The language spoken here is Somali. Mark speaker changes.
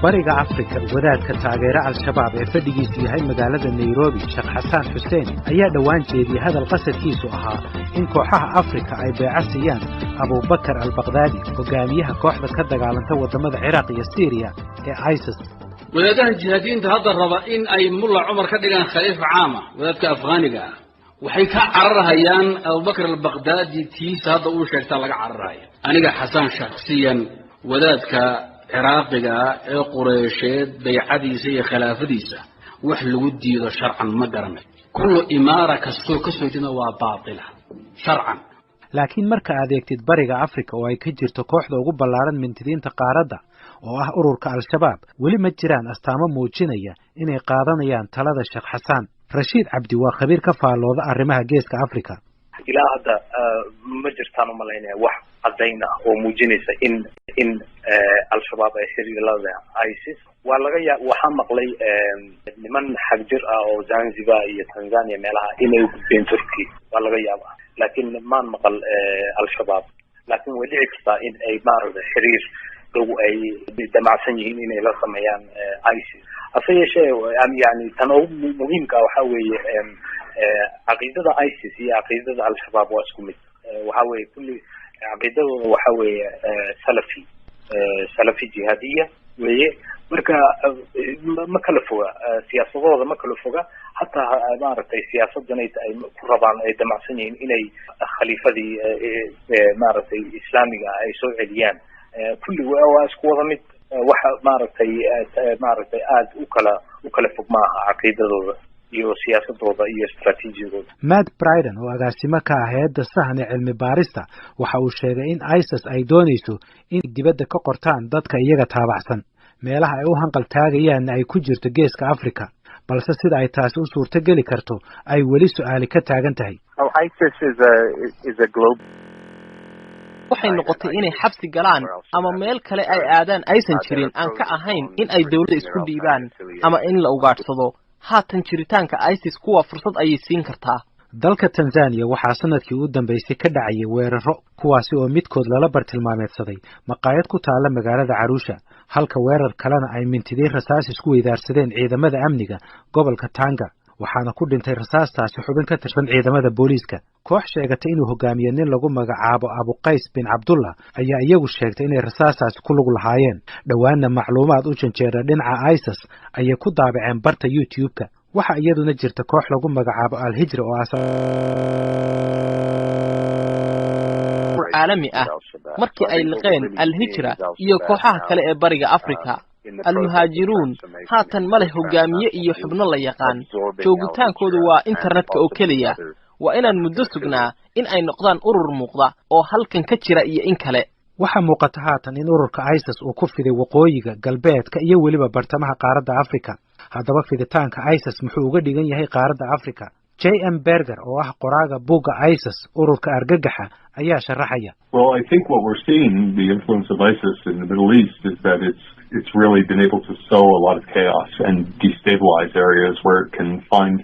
Speaker 1: bariga Afrika wadaadka taageera al-shabaab ee fadhigiisu yahay magaalada Nairobi Sheekh Xasan Xuseen ayaa dhawaan jeediyay hadal qasadkiisu ahaa in kooxaha Afrika ay beecasiyaan Abu Bakr al-Baghdadi hogaamiyaha kooxda ka dagaalanta wadamada Iraq iyo Syria ee ISIS.
Speaker 2: wadaadaha jihaadiyiinta hadda raba in ay Mulla Umar ka dhigaan khaliif caama wadaadka Afgaaniga waxay ka cararayaan Abu Bakr al-Baghdadi tiisa hadda uu sheegta laga cararayo aniga Xasan shakhsiyan wadaadka عراقية قريشات بيعديسة خلافديسة وحلو ديو شرعا مقرمة كل إمارة كسوتنا وباطلة شرعا
Speaker 1: لكن مركا أديكتد بريغا أفريكا وأي كجيرتو كوحدة ugu ballaaran mintidiin taqaarada oo ah ururka al-shabaab wali ma jiraan astaamo muujinaya inay qaadanayaan talada Sheekh Xasan Rashid Abdi waa khabiir ka faalooda arrimaha geeska Afrika
Speaker 3: ilaa hadda ma jirtaan u malaynaya wax cadayna oo muujinaysa in al-shabaab ay xiriir la leedahay ISIS waa laga waxa maqlay niman xagjir ah oo Zanzibar iyo Tanzania meelaha inay u gudbeen Turkiga waa laga yaabaa laakiin ma maqal al-shabaab laakiin way dhici kartaa in ay maarada xiriir dhow ay damacsan yihiin inay la sameeyaan ISIS afayeshe yani tan ugu muhiimka waxa weeye عقيدة ISIS هي عقيدة الشباب واسكمت وهاوي كل عقيدة وهاوي سلفي جهادية وهي مركا ما كلفوها سياسة غوضة ما كلفوها حتى مارت سياسة جنيت أي طبعا أي دمع سنين إلى خليفة دي مارت إسلامية أي سعوديان كل واسكوضة مت مارت آد وكلا فوق معها عقيدة iyo siyaasadooda iyo istaraatiijiyadooda
Speaker 1: Matt Bryden oo agaasimo ka ah hay'adda sahne cilmi baarista waxa uu sheegay in ISIS ay doonayso in dibadda ka qortaan dadka iyaga taabacsan meelaha ay u hanqal taagayaan ay ku jirto geeska Afrika balse sida ay taasi u suurta gali karto ay wali su'aali ka taagan tahay
Speaker 4: ISIS is a globe waxay noqotay inay xabsi galaan ama meel kale ay aadaan aysan jirin aan ka ahayn in ay dawladda isku dhiibaan ama in la ugaadhsado haatan jiritaanka ISIS kuwa fursad ay siin kartaa
Speaker 1: dalka Tanzania waxaa sanadkii u dambeysay ka dhacay weeraro kuwaasi oo midkood lala bartilmaameedsaday maqaayad ku taala magaalada Arusha halka weerar kalena ay mintideen rasaas isku weydaarsadeen ciidamada amniga gobolka Tanga waxaana ku dhintay rasaastaasi xubin ka tirsan ciidamada booliiska koox sheegatay inuu hogaamiye nin lagu magacaabo Abu Qays bin Abdullah ayaa iyagu sheegtay inay rasaastaasi ku lug lahaayeen dhawaana macluumaad u janjeera dhinaca ISIS ayay ku daabaceen barta YouTube-ka waxa iyaduna jirta koox lagu magacaabo Al-Hijra oo
Speaker 4: caalami ah markii ay liqeen Al-Hijra iyo kooxaha kale ee bariga Afrika المهاجرون هاتن مله hogaamiye iyo xubno la yaqaan joogitaankoodu waa internetka oo kaliya waa inaan muddo sugnaa in ay noqdaan urur muuqda oo halkan ka jira iyo in kale
Speaker 1: waxa muuqata haatan in ururka ISIS uu ku fiday waqooyiga galbeedka iyo waliba bartamaha qaaradda Afrika haddaba fiditaanka ISIS muxuu uga dhigan yahay qaaradda Afrika J.M. Berger oo ah qoraaga buugga ISIS ururka argagaxa ayaa sharaxaya
Speaker 5: Well, I think what we're seeing, the influence of ISIS in the Middle East, is that it's really been able to sow a lot of chaos and destabilize areas where it can find